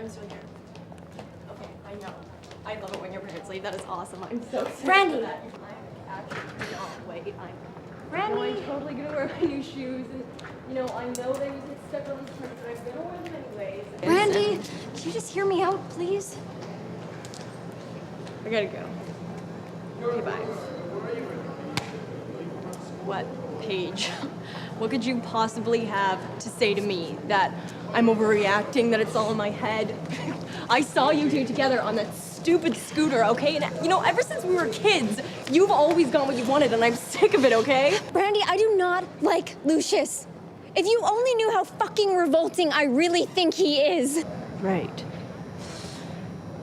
I'm still here. Okay, I know. I love it when your parents leave. That is awesome. I'm so excited Brandy! for that. Actually, no, wait. Brandy! I'm totally gonna wear my new shoes. And, you know, I know they would get stuck on the turf, but I'm gonna wear them anyways. Brandy! Can you just hear me out, please? I gotta go. Okay, bye. What, Paige? What could you possibly have to say to me? That I'm overreacting, that it's all in my head? I saw you two together on that stupid scooter, okay? And, you know, ever since we were kids, you've always gotten what you wanted, and I'm sick of it, okay? Brandy, I do not like Lucius. If you only knew how fucking revolting I really think he is. Right.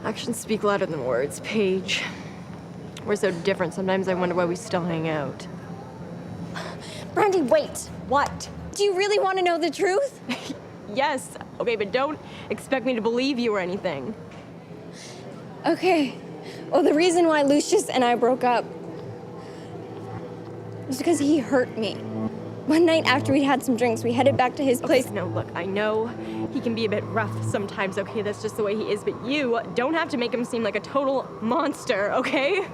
Actions speak louder than words, Paige. We're so different, sometimes I wonder why we still hang out. Brandy, wait. What? Do you really want to know the truth? Yes, okay, but don't expect me to believe you or anything. Okay. Well, the reason why Lucius and I broke up was because he hurt me. One night after we'd had some drinks, we headed back to his place. Okay, no, look, I know he can be a bit rough sometimes, okay? That's just the way he is, but you don't have to make him seem like a total monster, okay?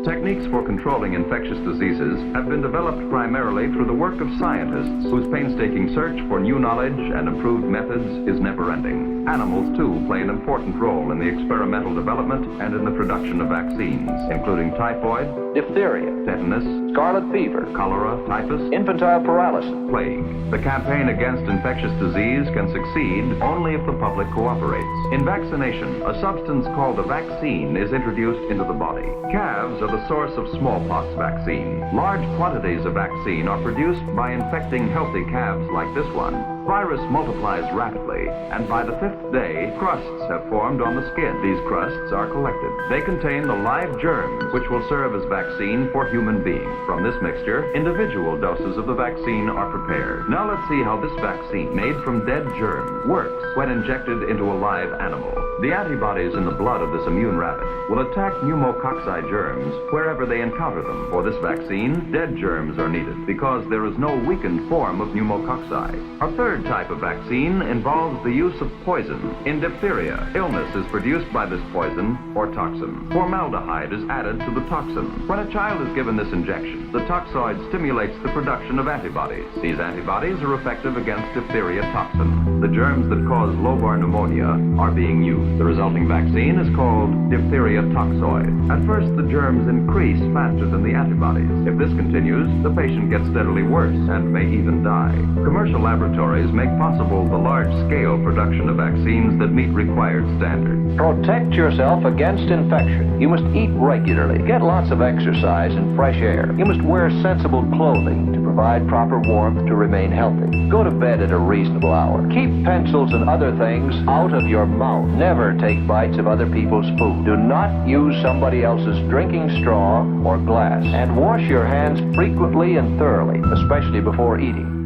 Techniques for controlling infectious diseases have been developed primarily through the work of scientists whose painstaking search for new knowledge and improved methods is never-ending. Animals, too, play an important role in the experimental development and in the production of vaccines, including typhoid, diphtheria, tetanus, scarlet fever, cholera, typhus, infantile paralysis. plague. The campaign against infectious disease can succeed only if the public cooperates. In vaccination, a substance called a vaccine is introduced into the body. Calves are the source of smallpox vaccine. Large quantities of vaccine are produced by infecting healthy calves like this one. Virus multiplies rapidly, and by the 5th day, crusts have formed on the skin. These crusts are collected. They contain the live germs, which will serve as vaccine for human beings. From this mixture, individual doses of the vaccine are prepared. Now let's see how this vaccine, made from dead germs, works when injected into a live animal. The antibodies in the blood of this immune rabbit will attack pneumococci germs wherever they encounter them. For this vaccine, dead germs are needed because there is no weakened form of pneumococci. A third type of vaccine involves the use of poison. In diphtheria, illness is produced by this poison or toxin. Formaldehyde is added to the toxin. When a child is given this injection, the toxoid stimulates the production of antibodies. These antibodies are effective against diphtheria toxin. The germs that cause lobar pneumonia are being used. The resulting vaccine is called diphtheria toxoid. At first, the germs increase faster than the antibodies. If this continues, the patient gets steadily worse and may even die. Commercial laboratories make possible the large-scale production of vaccines that meet required standards. Protect yourself against infection. You must eat regularly. Get lots of exercise and fresh air. You must wear sensible clothing to provide proper warmth to remain healthy. Go to bed at a reasonable hour. Keep pencils and other things out of your mouth. Never take bites of other people's food. Do not use somebody else's drinking straw or glass. And wash your hands frequently and thoroughly, especially before eating.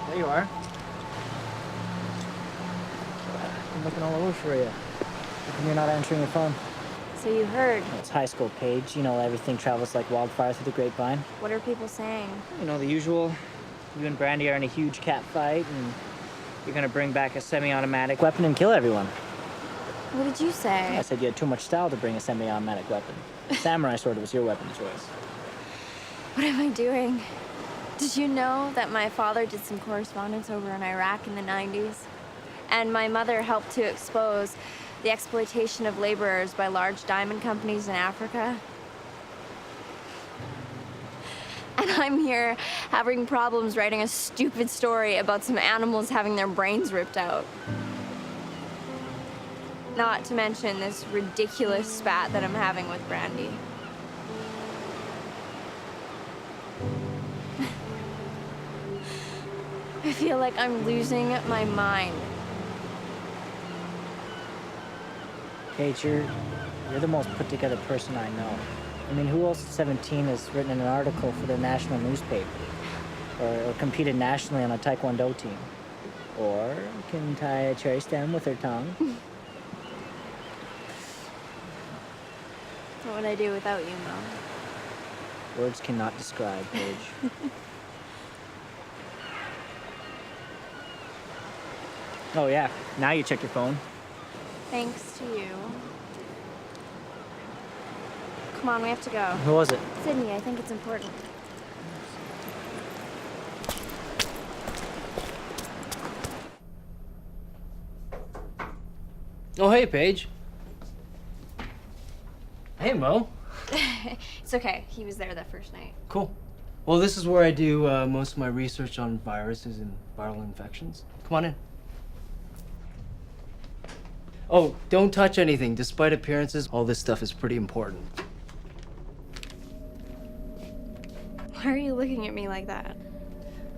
There you are. I'm looking all over for you. How come you're not answering your phone? So you heard. It's high school, Paige. You know, everything travels like wildfire through the grapevine. What are people saying? You know, the usual. You and Brandy are in a huge cat fight, and you're gonna bring back a semi-automatic weapon and kill everyone. What did you say? I said you had too much style to bring a semi-automatic weapon. Samurai sword was your weapon of choice. What am I doing? Did you know that my father did some correspondence over in Iraq in the 90s? And my mother helped to expose the exploitation of laborers by large diamond companies in Africa? And I'm here having problems writing a stupid story about some animals having their brains ripped out. Not to mention this ridiculous spat that I'm having with Brandy. I feel like I'm losing my mind. Paige, you're the most put-together person I know. I mean, who else at 17 has written an article for their national newspaper? Or competed nationally on a Taekwondo team? Or can tie a cherry stem with her tongue? What would I do without you, Mo? Words cannot describe, Paige. Oh yeah, now you check your phone. Thanks to you. Come on, we have to go. Who was it? Sidney, I think it's important. Oh, hey, Paige. Hey, Mo. It's okay. He was there that first night. Cool. Well, this is where I do most of my research on viruses and viral infections. Come on in. Oh, don't touch anything. Despite appearances, all this stuff is pretty important. Why are you looking at me like that?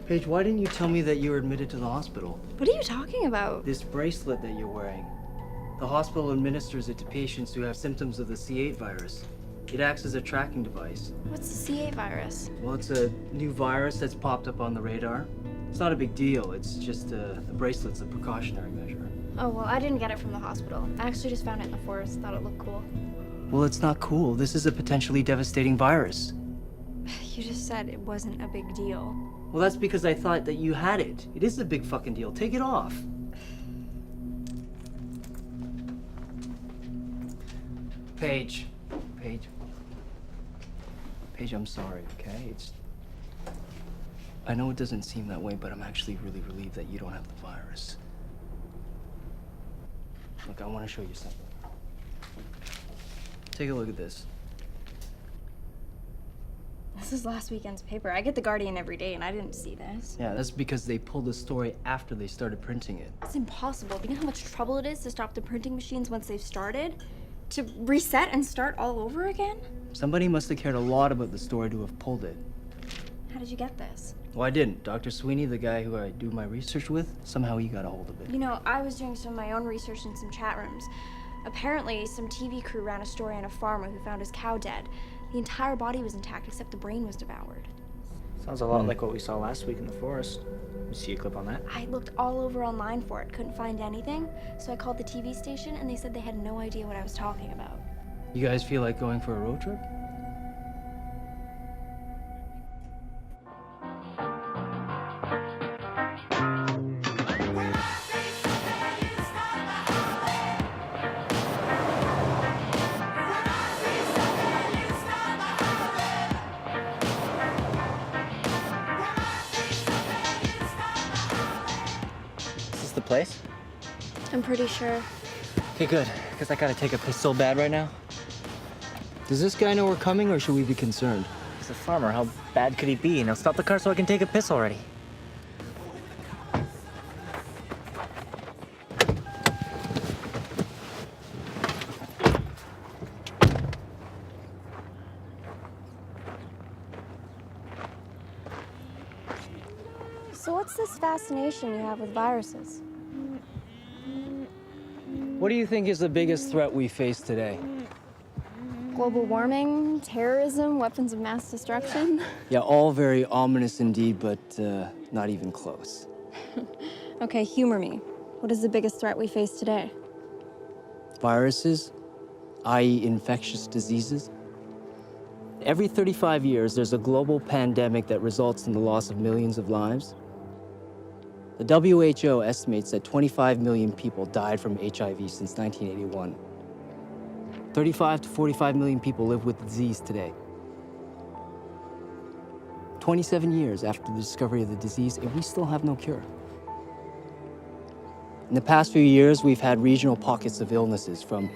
Paige, why didn't you tell me that you were admitted to the hospital? What are you talking about? This bracelet that you're wearing. The hospital administers it to patients who have symptoms of the C8 virus. It acts as a tracking device. What's the C8 virus? Well, it's a new virus that's popped up on the radar. It's not a big deal. It's just the bracelet's a precautionary measure. Oh, well, I didn't get it from the hospital. I actually just found it in the forest. Thought it looked cool. Well, it's not cool. This is a potentially devastating virus. You just said it wasn't a big deal. Well, that's because I thought that you had it. It is a big fucking deal. Take it off. Paige. Paige, I'm sorry, okay? I know it doesn't seem that way, but I'm actually really relieved that you don't have the virus. Look, I want to show you something. Take a look at this. This is last weekend's paper. I get The Guardian every day, and I didn't see this. Yeah, that's because they pulled the story after they started printing it. It's impossible. Do you know how much trouble it is to stop the printing machines once they've started? To reset and start all over again? Somebody must have cared a lot about the story to have pulled it. How did you get this? Well, I didn't. Dr. Sweeney, the guy who I do my research with, somehow he got a hold of it. You know, I was doing some of my own research in some chat rooms. Apparently, some TV crew ran a story on a farmer who found his cow dead. The entire body was intact except the brain was devoured. Sounds a lot like what we saw last week in the forest. You see a clip on that? I looked all over online for it, couldn't find anything, so I called the TV station and they said they had no idea what I was talking about. You guys feel like going for a road trip? Is this the place? I'm pretty sure. Okay, good, because I gotta take a piss so bad right now. Does this guy know we're coming, or should we be concerned? He's a farmer. How bad could he be? Now stop the car so I can take a piss already. So what's this fascination you have with viruses? What do you think is the biggest threat we face today? Global warming, terrorism, weapons of mass destruction? Yeah, all very ominous indeed, but not even close. Okay, humor me. What is the biggest threat we face today? Viruses, i.e. infectious diseases. Every 35 years, there's a global pandemic that results in the loss of millions of lives. The WHO estimates that 25 million people died from HIV since 1981. 35 to 45 million people live with the disease today. 27 years after the discovery of the disease, and we still have no cure. In the past few years, we've had regional pockets of illnesses from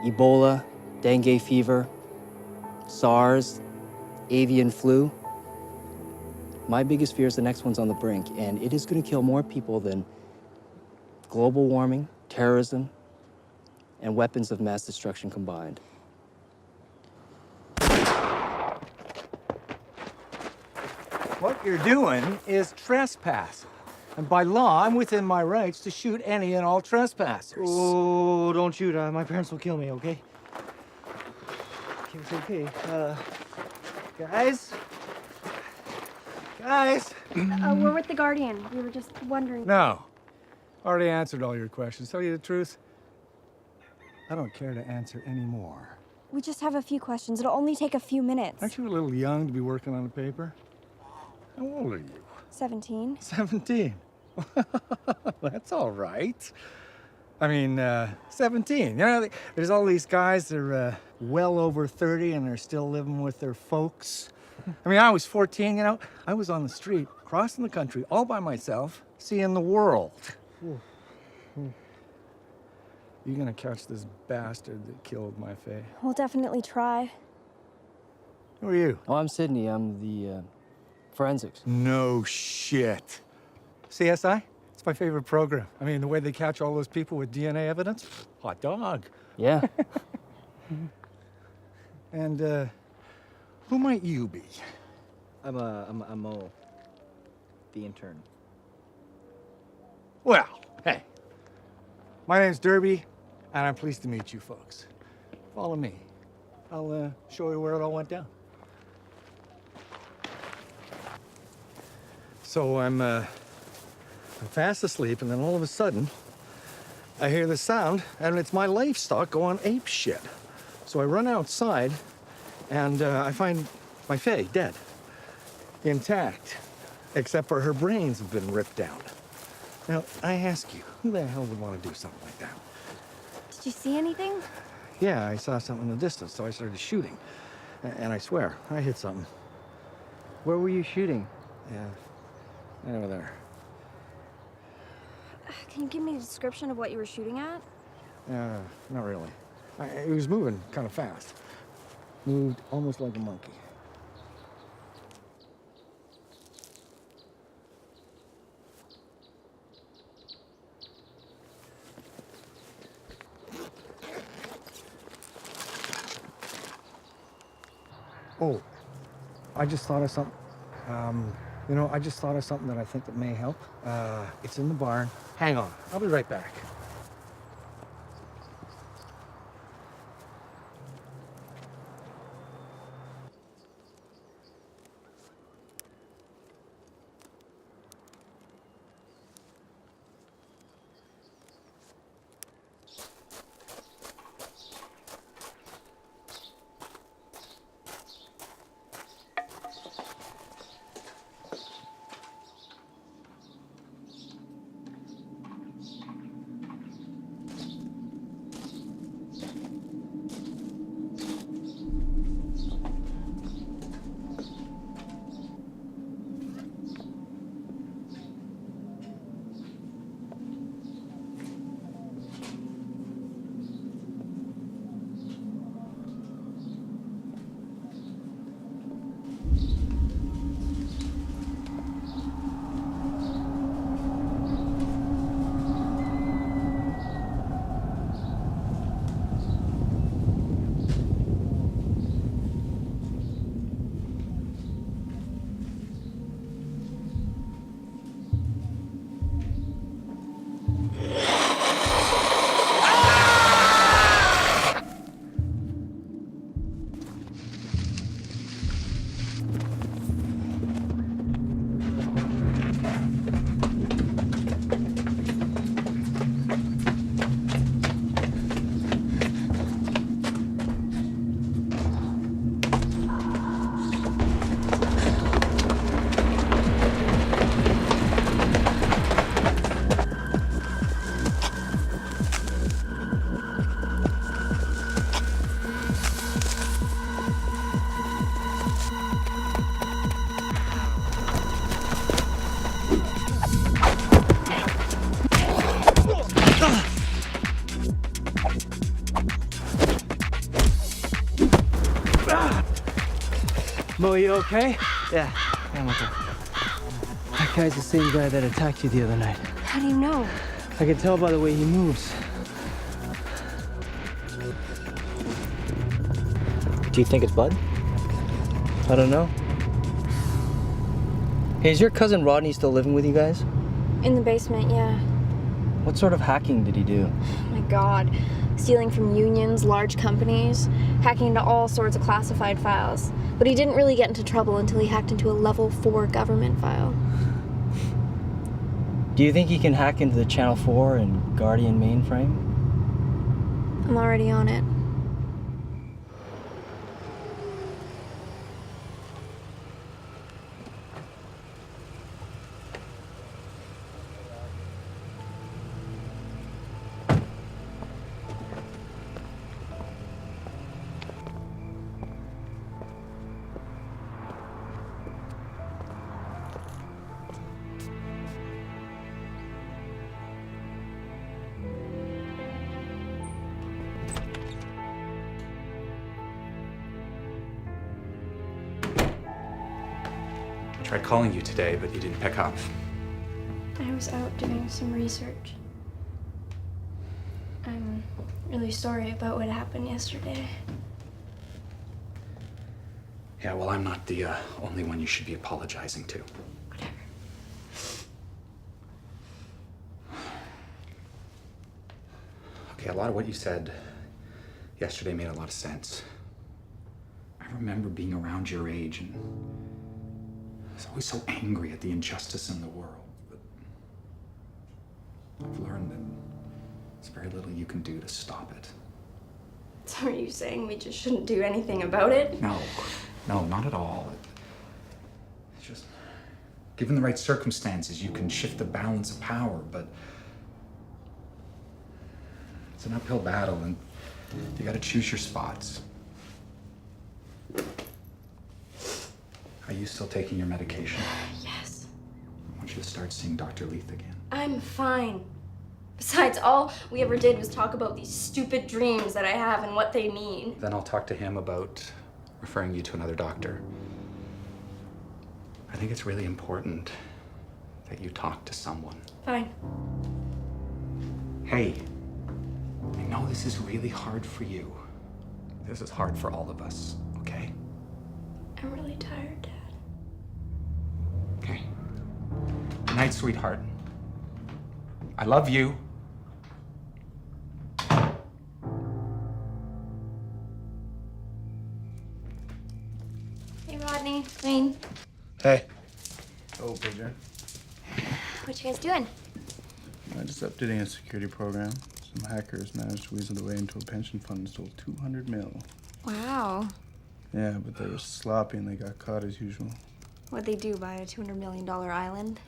Ebola, dengue fever, SARS, avian flu. My biggest fear is the next one's on the brink, and it is going to kill more people than global warming, terrorism, and weapons of mass destruction combined. What you're doing is trespass. And by law, I'm within my rights to shoot any and all trespassers. Oh, don't shoot. My parents will kill me, okay? okay. Guys? Guys? We're with the Guardian. We were just wondering. No. Already answered all your questions. Tell you the truth, I don't care to answer any more. We just have a few questions. It'll only take a few minutes. Aren't you a little young to be working on a paper? How old are you? 17. 17. That's all right. I mean, 17. You know, there's all these guys that are well over 30 and they're still living with their folks. I mean, I was 14, you know. I was on the street, crossing the country, all by myself, seeing the world. You gonna catch this bastard that killed my Faye? We'll definitely try. Who are you? Oh, I'm Sidney. I'm the forensics. No shit. CSI? It's my favorite program. I mean, the way they catch all those people with DNA evidence, hot dog. Yeah. And who might you be? I'm Mo, the intern. Well, hey, my name's Derby, and I'm pleased to meet you folks. Follow me. I'll show you where it all went down. So I'm fast asleep, and then all of a sudden, I hear the sound, and it's my livestock going ape shit. So I run outside, and I find my Faye dead, intact, except for her brains have been ripped out. Now, I ask you, who the hell would want to do something like that? Did you see anything? Yeah, I saw something in the distance, so I started shooting. And I swear, I hit something. Where were you shooting? Yeah, right over there. Can you give me a description of what you were shooting at? Not really. It was moving kind of fast. Moved almost like a monkey. Oh, I just thought of something. You know, I just thought of something that I think that may help. It's in the barn. Hang on, I'll be right back. Mo, you okay? Yeah. I'm okay. That guy's the same guy that attacked you the other night. How do you know? I can tell by the way he moves. Do you think it's Bud? I don't know. Hey, is your cousin Rodney still living with you guys? In the basement, yeah. What sort of hacking did he do? Oh my God. stealing from unions, large companies, hacking into all sorts of classified files. But he didn't really get into trouble until he hacked into a level 4 government file. Do you think he can hack into the Channel 4 and Guardian mainframe? I'm already on it. I tried calling you today, but you didn't pick up. I was out doing some research. I'm really sorry about what happened yesterday. Yeah, well, I'm not the only one you should be apologizing to. Whatever. Okay, a lot of what you said yesterday made a lot of sense. I remember being around your age and I was always so angry at the injustice in the world. But I've learned that there's very little you can do to stop it. So are you saying we just shouldn't do anything about it? No, not at all. It's just, given the right circumstances, you can shift the balance of power, but it's an uphill battle and you gotta choose your spots. Are you still taking your medication? Yes. I want you to start seeing Dr. Leith again. I'm fine. Besides, all we ever did was talk about these stupid dreams that I have and what they mean. Then I'll talk to him about referring you to another doctor. I think it's really important that you talk to someone. Fine. Hey, I know this is really hard for you. This is hard for all of us, okay? I'm really tired, Dad. Okay. Good night, sweetheart. I love you. Hey, Rodney. Wayne. Hey. Oh, Paige. What you guys doing? I'm just updating a security program. Some hackers managed to weasel their way into a pension fund and stole 200 mil. Wow. Yeah, but they were sloppy and they got caught as usual. What'd they do, buy a $200 million island?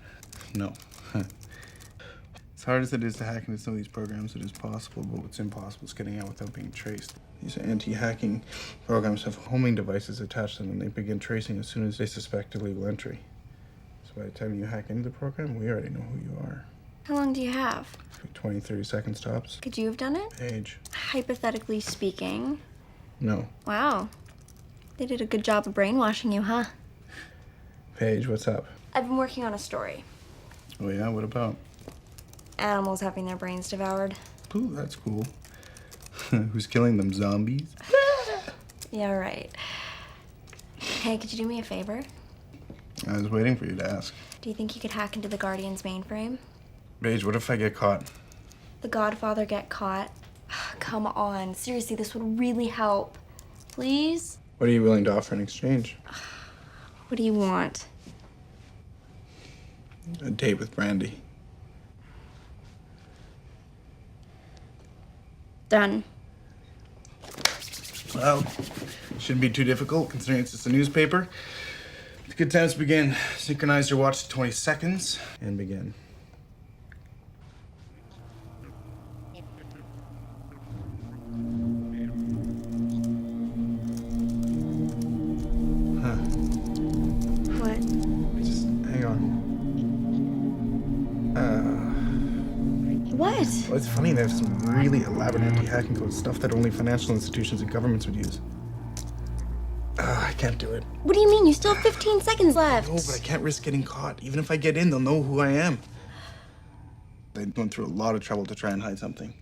No. As hard as it is to hack into some of these programs, it is possible, but what's impossible is getting out without being traced. These anti-hacking programs have homing devices attached to them and they begin tracing as soon as they suspect illegal entry. So by the time you hack into the program, we already know who you are. How long do you have? 20, 30 seconds tops. Could you have done it? Paige. Hypothetically speaking. No. Wow. They did a good job of brainwashing you, huh? Paige, what's up? I've been working on a story. Oh yeah, what about? Animals having their brains devoured. Ooh, that's cool. Who's killing them, zombies? Yeah, right. Hey, could you do me a favor? I was waiting for you to ask. Do you think you could hack into the Guardian's mainframe? Paige, what if I get caught? The Godfather get caught? Come on, seriously, this would really help. Please? What are you willing to offer in exchange? What do you want? A date with Brandy. Done. Well, shouldn't be too difficult considering it's just a newspaper. It's a good time to begin. Synchronize your watch to 20 seconds and begin. What? Just hang on. What? Well, it's funny, there's some really elaborate anti-hacking code stuff that only financial institutions and governments would use. I can't do it. What do you mean? You still have 15 seconds left. No, but I can't risk getting caught. Even if I get in, they'll know who I am. They went through a lot of trouble to try and hide something.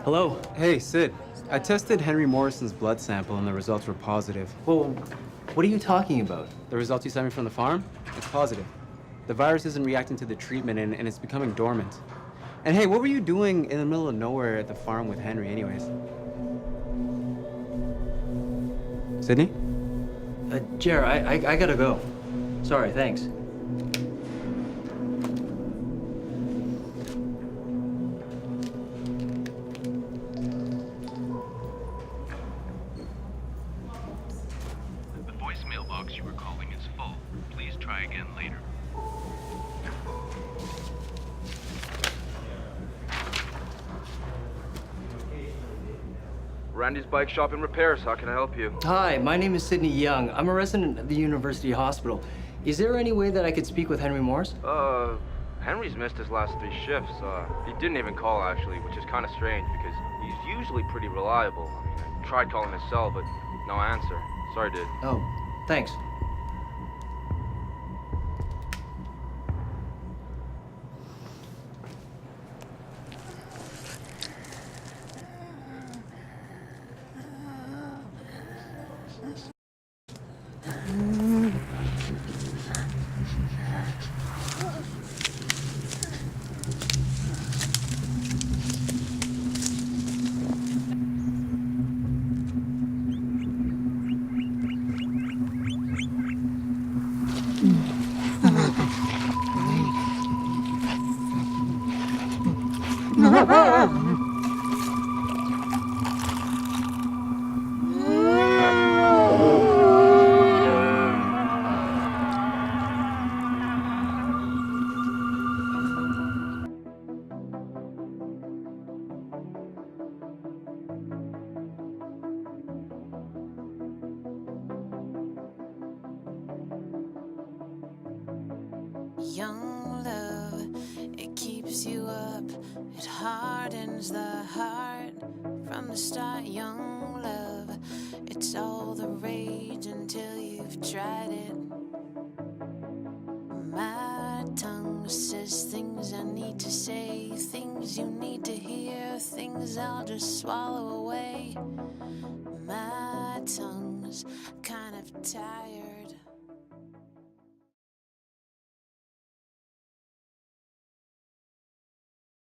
Hello. Hey, Sid. I tested Henry Morrison's blood sample and the results were positive. Well, what are you talking about? The results you sent me from the farm? It's positive. The virus isn't reacting to the treatment and it's becoming dormant. And hey, what were you doing in the middle of nowhere at the farm with Henry anyways? Sidney? Jer, I gotta go. Sorry, thanks. The voicemail box you were calling is full. Please try again later. Brandy's Bike Shop and Repairs. How can I help you? Hi, my name is Sidney Young. I'm a resident of the University Hospital. Is there any way that I could speak with Henry Morris? Henry's missed his last 3 shifts. He didn't even call, actually, which is kind of strange because he's usually pretty reliable. I mean, I tried calling his cell, but no answer. Sorry, dude. Oh, thanks. Young love, it keeps you up, it hardens the heart. From the start, young love, it's all the rage until you've tried it. My tongue says things I need to say, things you need to hear, things I'll just swallow away. My tongue's kind of tired.